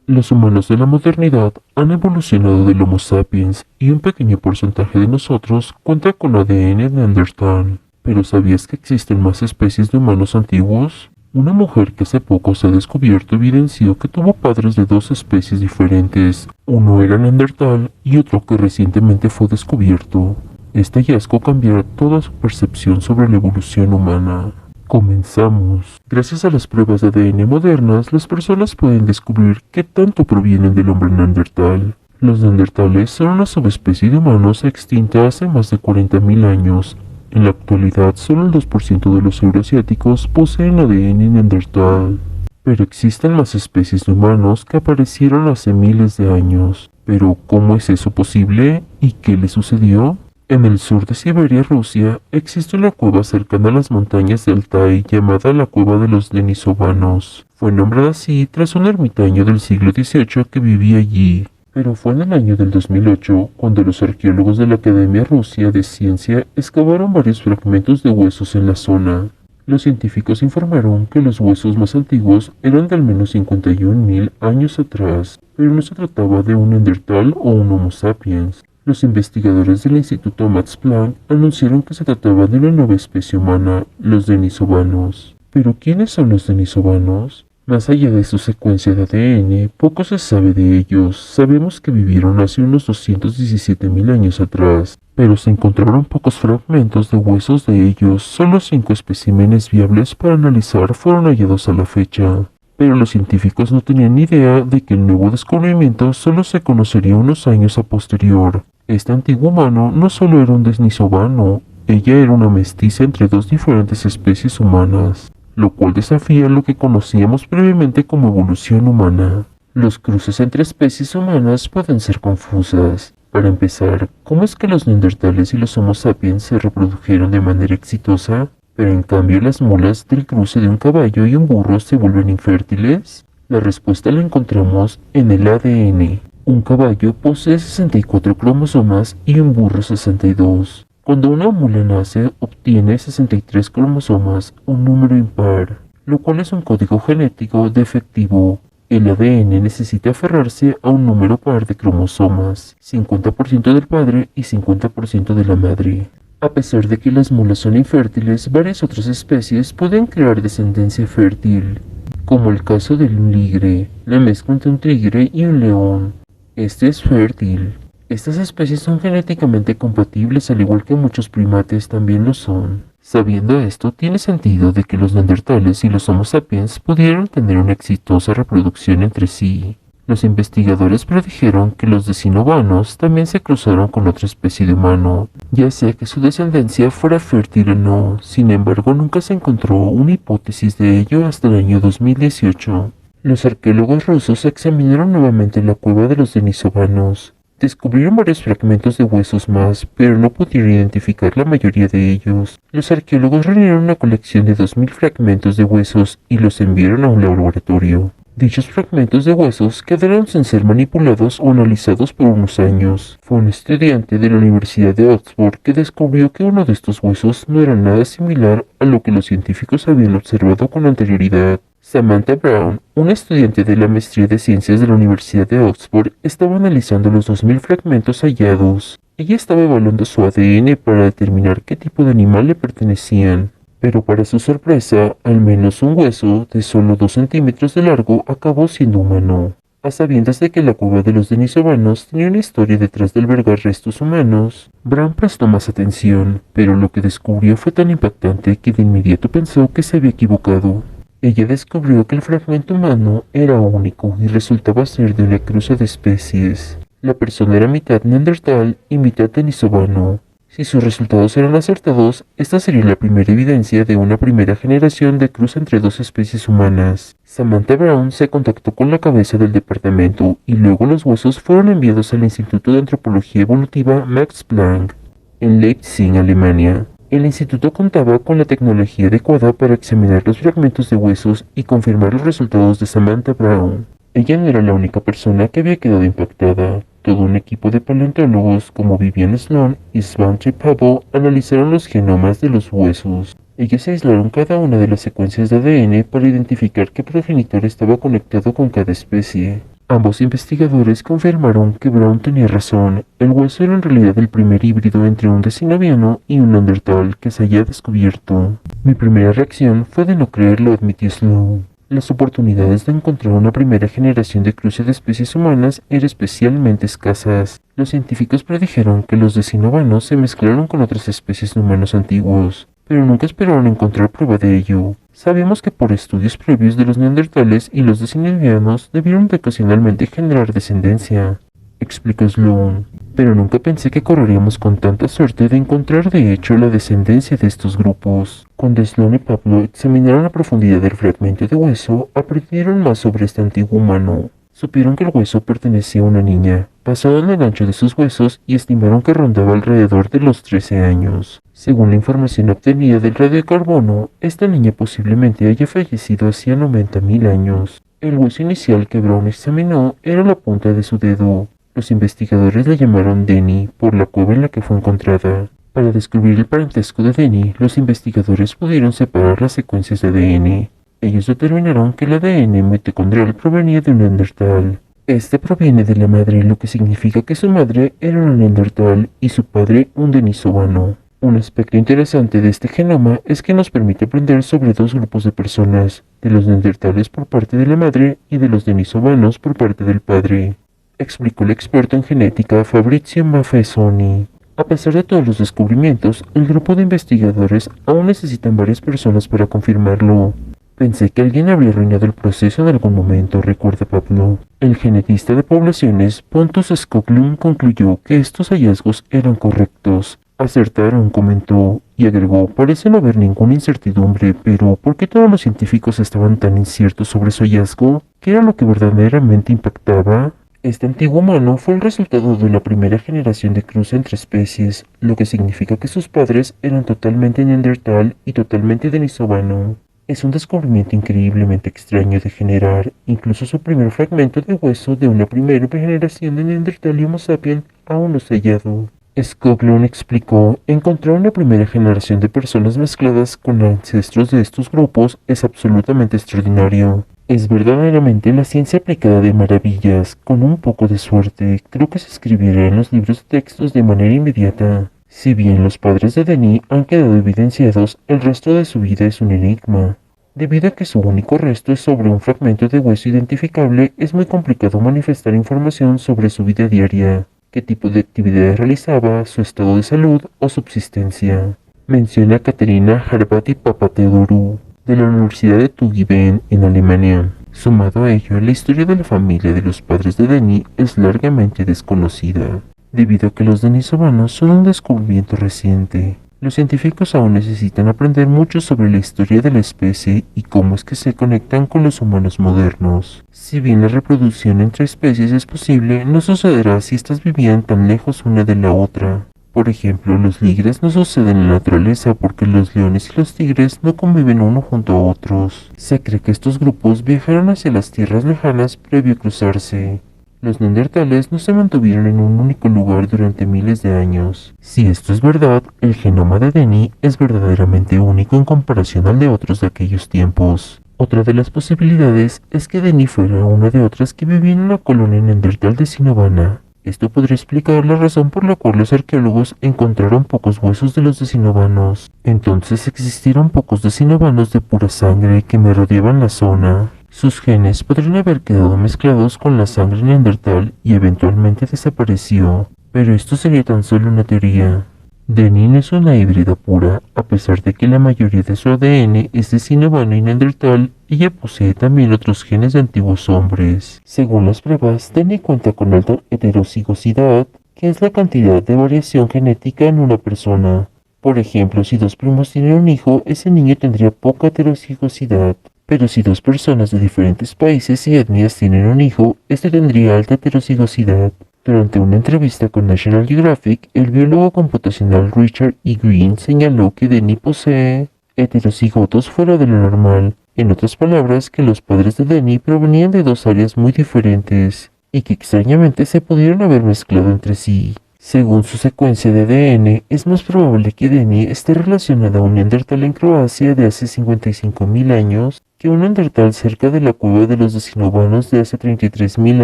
Los humanos de la modernidad han evolucionado del Homo sapiens y un pequeño porcentaje de nosotros cuenta con ADN neandertal. ¿Pero sabías que existen más especies de humanos antiguos? Una mujer que hace poco se ha descubierto evidenció que tuvo padres de dos especies diferentes. Uno era neandertal y otro que recientemente fue descubierto. Este hallazgo cambiará toda su percepción sobre la evolución humana. Comenzamos. Gracias a las pruebas de ADN modernas, las personas pueden descubrir qué tanto provienen del hombre neandertal. Los neandertales son una subespecie de humanos extinta hace más de 40.000 años. En la actualidad, solo el 2% de los euroasiáticos poseen ADN neandertal. Pero existen más especies de humanos que aparecieron hace miles de años. Pero, ¿cómo es eso posible? ¿Y qué le sucedió? En el sur de Siberia, Rusia, existe una cueva cercana a las montañas de Altai llamada la Cueva de los Denisovanos. Fue nombrada así tras un ermitaño del siglo XVIII que vivía allí. Pero fue en el año del 2008 cuando los arqueólogos de la Academia Rusa de Ciencia excavaron varios fragmentos de huesos en la zona. Los científicos informaron que los huesos más antiguos eran de al menos 51.000 años atrás, pero no se trataba de un Neandertal o un Homo sapiens. Los investigadores del Instituto Max Planck anunciaron que se trataba de una nueva especie humana, los denisovanos. ¿Pero quiénes son los denisovanos? Más allá de su secuencia de ADN, poco se sabe de ellos. Sabemos que vivieron hace unos 217.000 años atrás, pero se encontraron pocos fragmentos de huesos de ellos. Solo 5 especímenes viables para analizar fueron hallados a la fecha. Pero los científicos no tenían ni idea de que el nuevo descubrimiento solo se conocería unos años a posterior. Este antiguo humano no solo era un denisovano, ella era una mestiza entre dos diferentes especies humanas, lo cual desafía lo que conocíamos previamente como evolución humana. Los cruces entre especies humanas pueden ser confusas. Para empezar, ¿cómo es que los neandertales y los Homo sapiens se reprodujeron de manera exitosa, pero en cambio las mulas del cruce de un caballo y un burro se vuelven infértiles? La respuesta la encontramos en el ADN. Un caballo posee 64 cromosomas y un burro 62. Cuando una mula nace, obtiene 63 cromosomas, un número impar, lo cual es un código genético defectivo. El ADN necesita aferrarse a un número par de cromosomas, 50% del padre y 50% de la madre. A pesar de que las mulas son infértiles, varias otras especies pueden crear descendencia fértil, como el caso del ligre, la mezcla entre un tigre y un león. Este es fértil. Estas especies son genéticamente compatibles al igual que muchos primates también lo son. Sabiendo esto, tiene sentido de que los neandertales y los Homo sapiens pudieran tener una exitosa reproducción entre sí. Los investigadores predijeron que los denisovanos también se cruzaron con otra especie de humano, ya sea que su descendencia fuera fértil o no. Sin embargo, nunca se encontró una hipótesis de ello hasta el año 2018. Los arqueólogos rusos examinaron nuevamente la cueva de los denisovanos. Descubrieron varios fragmentos de huesos más, pero no pudieron identificar la mayoría de ellos. Los arqueólogos reunieron una colección de 2.000 fragmentos de huesos y los enviaron a un laboratorio. Dichos fragmentos de huesos quedaron sin ser manipulados o analizados por unos años. Fue un estudiante de la Universidad de Oxford que descubrió que uno de estos huesos no era nada similar a lo que los científicos habían observado con anterioridad. Samantha Brown, una estudiante de la maestría de ciencias de la Universidad de Oxford, estaba analizando los 2.000 fragmentos hallados. Ella estaba evaluando su ADN para determinar qué tipo de animal le pertenecían. Pero para su sorpresa, al menos un hueso de solo 2 centímetros de largo acabó siendo humano. A sabiendas de que la cueva de los denisovanos tenía una historia detrás de albergar restos humanos, Brown prestó más atención, pero lo que descubrió fue tan impactante que de inmediato pensó que se había equivocado. Ella descubrió que el fragmento humano era único y resultaba ser de una cruza de especies. La persona era mitad neandertal y mitad denisovano. Si sus resultados eran acertados, esta sería la primera evidencia de una primera generación de cruce entre dos especies humanas. Samantha Brown se contactó con la cabeza del departamento y luego los huesos fueron enviados al Instituto de Antropología Evolutiva Max Planck, en Leipzig, Alemania. El instituto contaba con la tecnología adecuada para examinar los fragmentos de huesos y confirmar los resultados de Samantha Brown. Ella no era la única persona que había quedado impactada. Todo un equipo de paleontólogos como Vivian Sloan y Svante Pabo analizaron los genomas de los huesos. Ellos aislaron cada una de las secuencias de ADN para identificar qué progenitor estaba conectado con cada especie. Ambos investigadores confirmaron que Brown tenía razón. El hueso era en realidad el primer híbrido entre un decinoviano y un neandertal que se haya descubierto. Mi primera reacción fue de no creerlo, admitió Sloan. Las oportunidades de encontrar una primera generación de cruce de especies humanas eran especialmente escasas. Los científicos predijeron que los decinovanos se mezclaron con otras especies de humanos antiguos, pero nunca esperaron encontrar prueba de ello. Sabíamos que por estudios previos de los neandertales y los decinovianos debieron de ocasionalmente generar descendencia, explicó Sloan, pero nunca pensé que correríamos con tanta suerte de encontrar de hecho la descendencia de estos grupos. Cuando Sloan y Pablo examinaron a profundidad el fragmento de hueso, aprendieron más sobre este antiguo humano. Supieron que el hueso pertenecía a una niña, pasaron el ancho de sus huesos y estimaron que rondaba alrededor de los 13 años. Según la información obtenida del radiocarbono, esta niña posiblemente haya fallecido hacía 90.000 años. El hueso inicial que Brown examinó era la punta de su dedo. Los investigadores la llamaron Denny por la cueva en la que fue encontrada. Para descubrir el parentesco de Denny, los investigadores pudieron separar las secuencias de ADN. Ellos determinaron que el ADN mitocondrial provenía de un neandertal. Este proviene de la madre, lo que significa que su madre era una neandertal y su padre un denisovano. Un aspecto interesante de este genoma es que nos permite aprender sobre dos grupos de personas, de los neandertales por parte de la madre y de los denisovanos por parte del padre, explicó el experto en genética Fabrizio Maffesoni. A pesar de todos los descubrimientos, el grupo de investigadores aún necesitan varias personas para confirmarlo. Pensé que alguien habría arruinado el proceso en algún momento, recuerda Pablo. El genetista de poblaciones Pontus Skoglund concluyó que estos hallazgos eran correctos. Acertaron, comentó, y agregó, parece no haber ninguna incertidumbre, pero ¿por qué todos los científicos estaban tan inciertos sobre su hallazgo? ¿Qué era lo que verdaderamente impactaba? Este antiguo humano fue el resultado de una primera generación de cruce entre especies, lo que significa que sus padres eran totalmente neandertal y totalmente denisovano. Es un descubrimiento increíblemente extraño de generar, incluso su primer fragmento de hueso de una primera generación de neandertal y homo sapiens aún no se ha hallado. Skoglund explicó, encontrar una primera generación de personas mezcladas con ancestros de estos grupos es absolutamente extraordinario. Es verdaderamente la ciencia aplicada de maravillas. Con un poco de suerte, creo que se escribirá en los libros de textos de manera inmediata. Si bien los padres de Denny han quedado evidenciados, el resto de su vida es un enigma. Debido a que su único resto es sobre un fragmento de hueso identificable, es muy complicado manifestar información sobre su vida diaria, qué tipo de actividades realizaba, su estado de salud o subsistencia. Menciona a Katerina Harbati Papatheodorou, de la Universidad de Tübingen en Alemania. Sumado a ello, la historia de la familia de los padres de Denny es largamente desconocida, debido a que los denisovanos son un descubrimiento reciente. Los científicos aún necesitan aprender mucho sobre la historia de la especie y cómo es que se conectan con los humanos modernos. Si bien la reproducción entre especies es posible, no sucederá si éstas vivían tan lejos una de la otra. Por ejemplo, los ligres no suceden en la naturaleza porque los leones y los tigres no conviven uno junto a otros. Se cree que estos grupos viajaron hacia las tierras lejanas previo a cruzarse. Los neandertales no se mantuvieron en un único lugar durante miles de años. Si esto es verdad, el genoma de Denny es verdaderamente único en comparación al de otros de aquellos tiempos. Otra de las posibilidades es que Denny fuera una de otras que vivía en una colonia neandertal de Sinovana. Esto podría explicar la razón por la cual los arqueólogos encontraron pocos huesos de los decinovanos. Entonces existieron pocos decinovanos de pura sangre que merodeaban la zona. Sus genes podrían haber quedado mezclados con la sangre neandertal y eventualmente desapareció, pero esto sería tan solo una teoría. Denny no es una híbrida pura, a pesar de que la mayoría de su ADN es decinovano y neandertal, ella posee también otros genes de antiguos hombres. Según las pruebas, Denny cuenta con alta heterocigosidad, que es la cantidad de variación genética en una persona. Por ejemplo, si dos primos tienen un hijo, ese niño tendría poca heterocigosidad. Pero si dos personas de diferentes países y etnias tienen un hijo, este tendría alta heterocigosidad. Durante una entrevista con National Geographic, el biólogo computacional Richard E. Green señaló que Denny posee heterocigotos fuera de lo normal, en otras palabras, que los padres de Denny provenían de dos áreas muy diferentes, y que extrañamente se pudieron haber mezclado entre sí. Según su secuencia de ADN, es más probable que Denny esté relacionada a un neandertal en Croacia de hace 55.000 años que un neandertal cerca de la cueva de los decinovanos de hace 33.000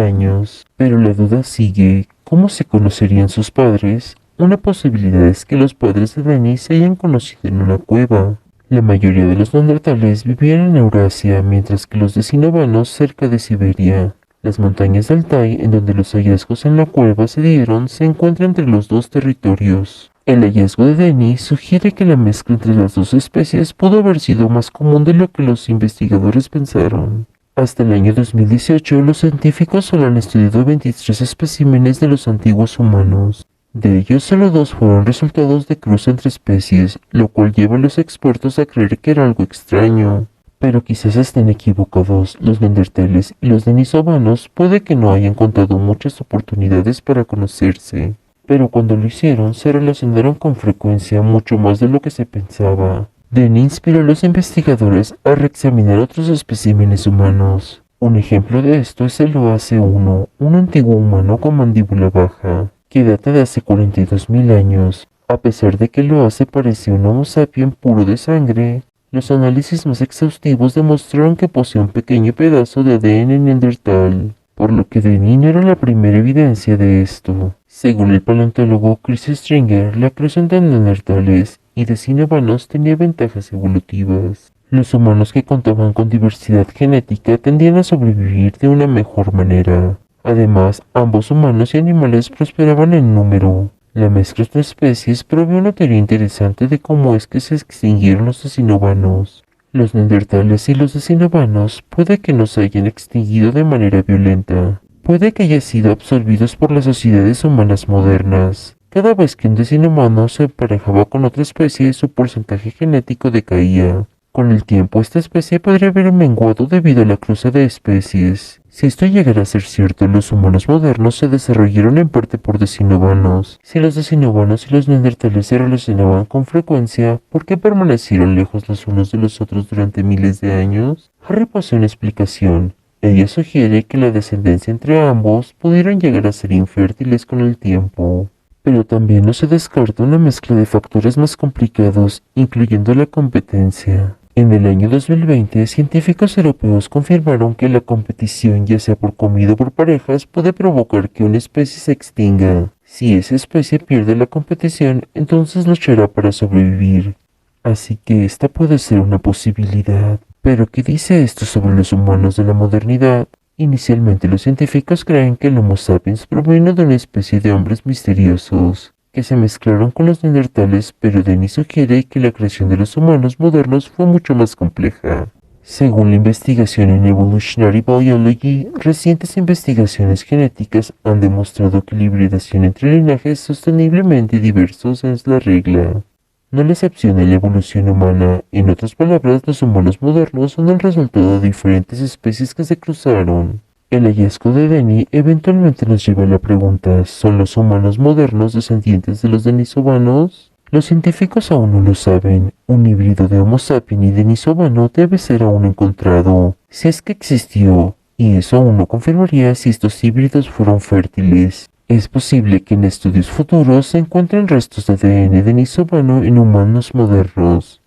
años. Pero la duda sigue, ¿cómo se conocerían sus padres? Una posibilidad es que los padres de Denis se hayan conocido en una cueva. La mayoría de los neandertales vivían en Eurasia, mientras que los decinovanos cerca de Siberia. Las montañas de Altai, en donde los hallazgos en la cueva se dieron, se encuentran entre los dos territorios. El hallazgo de Denis sugiere que la mezcla entre las dos especies pudo haber sido más común de lo que los investigadores pensaron. Hasta el año 2018, los científicos solo han estudiado 23 especímenes de los antiguos humanos. De ellos, solo 2 fueron resultados de cruce entre especies, lo cual lleva a los expertos a creer que era algo extraño. Pero quizás estén equivocados. Los neandertales y los denisovanos puede que no hayan contado muchas oportunidades para conocerse. Pero cuando lo hicieron, se relacionaron con frecuencia mucho más de lo que se pensaba. Denis inspiró a los investigadores a reexaminar otros especímenes humanos. Un ejemplo de esto es el Oase-1, un antiguo humano con mandíbula baja, que data de hace 42.000 años. A pesar de que el Oase parecía un Homo sapiens puro de sangre, los análisis más exhaustivos demostraron que poseía un pequeño pedazo de ADN neandertal, por lo que Denis no era la primera evidencia de esto. Según el paleontólogo Chris Stringer, la cruza entre neandertales y decinovanos tenía ventajas evolutivas. Los humanos que contaban con diversidad genética tendían a sobrevivir de una mejor manera. Además, ambos humanos y animales prosperaban en número. La mezcla entre especies provee una teoría interesante de cómo es que se extinguieron los decinovanos. Los neandertales y los decinovanos puede que no se hayan extinguido de manera violenta. Puede que hayan sido absorbidos por las sociedades humanas modernas. Cada vez que un decinovano se emparejaba con otra especie, su porcentaje genético decaía. Con el tiempo, esta especie podría haber menguado debido a la cruza de especies. Si esto llegara a ser cierto, los humanos modernos se desarrollaron en parte por decinovanos. Si los decinovanos y los neandertales se relacionaban con frecuencia, ¿por qué permanecieron lejos los unos de los otros durante miles de años? Harry posee una explicación. Ella sugiere que la descendencia entre ambos pudieran llegar a ser infértiles con el tiempo. Pero también no se descarta una mezcla de factores más complicados, incluyendo la competencia. En el año 2020, científicos europeos confirmaron que la competición, ya sea por comida o por parejas, puede provocar que una especie se extinga. Si esa especie pierde la competición, entonces luchará para sobrevivir. Así que esta puede ser una posibilidad. Pero ¿qué dice esto sobre los humanos de la modernidad? Inicialmente los científicos creen que el Homo sapiens proviene de una especie de hombres misteriosos, que se mezclaron con los neandertales, pero Denis sugiere que la creación de los humanos modernos fue mucho más compleja. Según la investigación en Evolutionary Biology, recientes investigaciones genéticas han demostrado que la hibridación entre linajes sosteniblemente diversos es la regla, no la excepción en la evolución humana. En otras palabras, los humanos modernos son el resultado de diferentes especies que se cruzaron. El hallazgo de Denis eventualmente nos lleva a la pregunta, ¿son los humanos modernos descendientes de los denisovanos? Los científicos aún no lo saben. Un híbrido de Homo sapiens y denisovano debe ser aún encontrado, si es que existió, y eso aún no confirmaría si estos híbridos fueron fértiles. Es posible que en estudios futuros se encuentren restos de ADN denisovano en humanos modernos.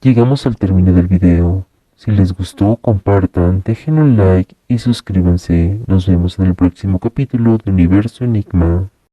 Llegamos al término del video. Si les gustó, compartan, dejen un like y suscríbanse. Nos vemos en el próximo capítulo de Universo Enigma.